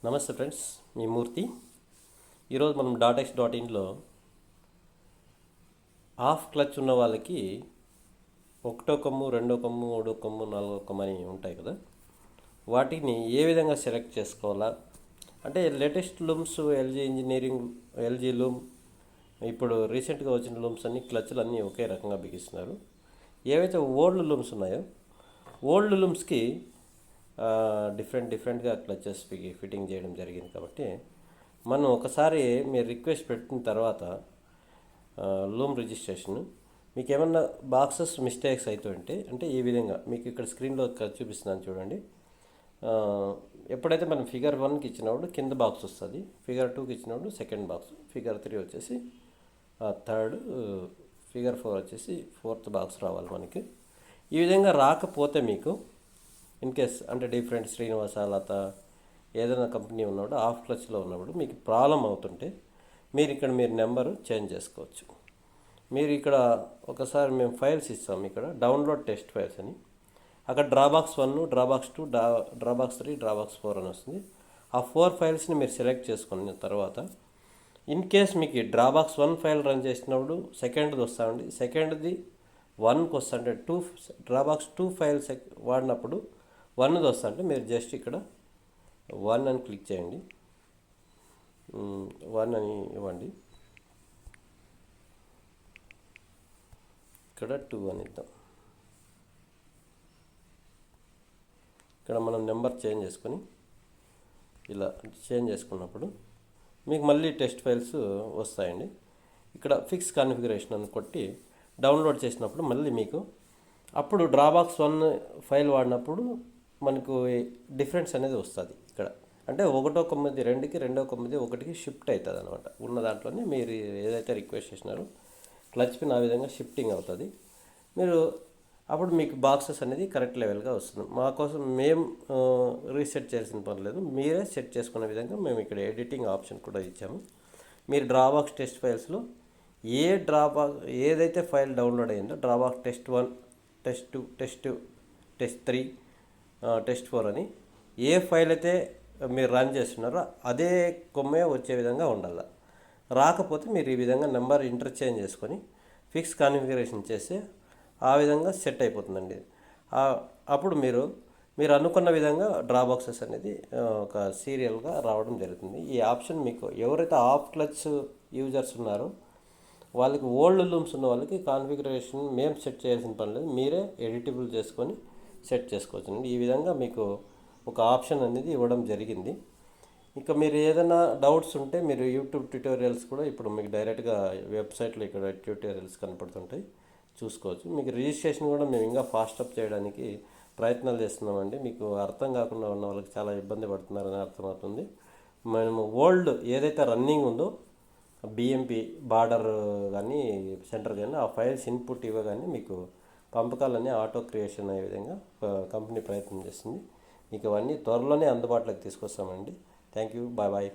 నమస్తే ఫ్రెండ్స్, మీ మూర్తి. ఈరోజు మనం .x.inలో హాఫ్ క్లచ్ ఉన్న వాళ్ళకి ఒకటో కొమ్ము, రెండో కొమ్ము, మూడో కొమ్ము, నాలుగో కొమ్ము అని ఉంటాయి కదా, వాటిని ఏ విధంగా సెలెక్ట్ చేసుకోవాలా అంటే లేటెస్ట్ లూమ్స్ ఎల్జీ లూమ్, ఇప్పుడు రీసెంట్గా వచ్చిన లూమ్స్ అన్ని క్లచ్లు అన్నీ ఒకే రకంగా బిగిస్తున్నారు. ఏవైతే ఓల్డ్ లూమ్స్ ఉన్నాయో ఓల్డ్ లూమ్స్కి డిఫరెంట్గా క్లచెస్ ఫిట్టింగ్ చేయడం జరిగింది. కాబట్టి మనం ఒకసారి మీరు రిక్వెస్ట్ పెట్టిన తర్వాత లూమ్ రిజిస్ట్రేషన్ మీకు ఏమన్నా బాక్సెస్ మిస్టేక్స్ అవుతుంటే అంటే ఈ విధంగా మీకు ఇక్కడ స్క్రీన్లో చూపిస్తున్నాను చూడండి. ఎప్పుడైతే మనం ఫిగర్ 1కి ఇచ్చినప్పుడు కింద బాక్స్ వస్తుంది, ఫిగర్ 2కి ఇచ్చినప్పుడు సెకండ్ బాక్స్, ఫిగర్ 3 వచ్చేసి థర్డ్, ఫిగర్ 4 వచ్చేసి ఫోర్త్ బాక్స్ రావాలి మనకి. ఈ విధంగా రాకపోతే మీకు ఇన్ కేస్ అంటే డిఫరెంట్ శ్రీనివాస, లత ఏదైనా కంపెనీ ఉన్నప్పుడు హాఫ్ క్లచ్లో ఉన్నప్పుడు మీకు ప్రాబ్లం అవుతుంటే మీరు నెంబరు చేంజ్ చేసుకోవచ్చు. మీరు ఇక్కడ ఒకసారి మేము ఫైల్స్ ఇస్తాం, ఇక్కడ డౌన్లోడ్ టెస్ట్ ఫైల్స్ అని, అక్కడ డ్రాబాక్స్ 1, డ్రాబాక్స్ 2, డ్రాబాక్స్ 3, డ్రాబాక్స్ 4 అని వస్తుంది. ఆ 4 ఫైల్స్ని మీరు సెలెక్ట్ చేసుకున్న తర్వాత ఇన్ కేస్ మీకు డ్రాబాక్స్ 1 ఫైల్ రన్ చేసినప్పుడు సెకండ్ది వస్తామండి, సెకండ్ది 1కి వస్తా అంటే డ్రాబాక్స్ 2 ఫైల్స్ వాడినప్పుడు 1ది వస్తా అంటే మీరు జస్ట్ ఇక్కడ 1 అని క్లిక్ చేయండి, 1 అని ఇవ్వండి, ఇక్కడ 2 అని ఇద్దాం. ఇక్కడ మనం నెంబర్ చేంజ్ చేసుకొని ఇలా చేంజ్ చేసుకున్నప్పుడు మీకు మళ్ళీ టెస్ట్ ఫైల్స్ వస్తాయండి. ఇక్కడ ఫిక్స్ కాన్ఫిగరేషన్ అని కొట్టి డౌన్లోడ్ చేసినప్పుడు మళ్ళీ మీకు అప్పుడు డ్రాబాక్స్ 1 ఫైల్ వాడినప్పుడు మనకు డిఫరెన్స్ అనేది వస్తుంది. ఇక్కడ అంటే ఒకటో కొమ్మిది 2కి, రెండో కొమ్మిది 1కి షిఫ్ట్ అవుతుంది అనమాట. ఉన్న దాంట్లోనే మీరు ఏదైతే రిక్వెస్ట్ చేసినారో క్లచ్ పిన్ ఆ విధంగా షిఫ్టింగ్ అవుతుంది. మీరు అప్పుడు మీకు బాక్సెస్ అనేది కరెక్ట్ లెవెల్గా వస్తుంది. మా కోసం మేము రీసెట్ చేయాల్సిన పని లేదు, మీరే సెట్ చేసుకునే విధంగా మేము ఇక్కడ ఎడిటింగ్ ఆప్షన్ కూడా ఇచ్చాము. మీరు డ్రాబాక్స్ టెస్ట్ ఫైల్స్లో ఏదైతే ఫైల్ డౌన్లోడ్ అయ్యిందో drawbacks test 1, test 2, test 3, test 4 అని ఏ ఫైల్ అయితే మీరు రన్ చేస్తున్నారో అదే కొమ్మే వచ్చే విధంగా ఉండాలి. రాకపోతే మీరు ఈ విధంగా నెంబర్ ఇంటర్చేంజ్ చేసుకొని ఫిక్స్ కాన్ఫిగరేషన్ చేస్తే ఆ విధంగా సెట్ అయిపోతుందండి. అప్పుడు మీరు అనుకున్న విధంగా డ్రాబాక్సెస్ అనేది ఒక సీరియల్గా రావడం జరుగుతుంది. ఈ ఆప్షన్ మీకు ఎవరైతే హాఫ్ క్లచ్ యూజర్స్ ఉన్నారో వాళ్ళకి, ఓల్డ్ లూమ్స్ ఉన్న వాళ్ళకి కాన్ఫిగరేషన్ మేము సెట్ చేయాల్సిన పని లేదు, మీరే ఎడిటబుల్ చేసుకొని సెట్ చేసుకోవచ్చు. ఈ విధంగా మీకు ఒక ఆప్షన్ అనేది ఇవ్వడం జరిగింది. ఇంకా మీరు ఏదైనా డౌట్స్ ఉంటే మీరు యూట్యూబ్ ట్యూటోరియల్స్ కూడా ఇప్పుడు మీకు డైరెక్ట్గా వెబ్సైట్లో ఇక్కడ ట్యూటోరియల్స్ కనపడుతుంటాయి, చూసుకోవచ్చు. మీకు రిజిస్ట్రేషన్ కూడా మేము ఇంకా ఫాస్ట్ అప్ చేయడానికి ప్రయత్నాలు చేస్తున్నామండి. మీకు అర్థం కాకుండా ఉన్న వాళ్ళకి చాలా ఇబ్బంది పడుతున్నారని అర్థమవుతుంది. మేము ఓల్డ్ ఏదైతే రన్నింగ్ ఉందో బిఎంపి బార్డర్ కానీ సెంటర్ కానీ ఆ ఫైల్స్ ఇన్పుట్ ఇవ్వగానే మీకు పంపకాలన్నీ ఆటో క్రియేషన్ అయ్యే విధంగా కంపెనీ ప్రయత్నం చేస్తుంది. మీకు అవన్నీ త్వరలోనే అందుబాటులోకి తీసుకొస్తామండి. Thank you, bye bye.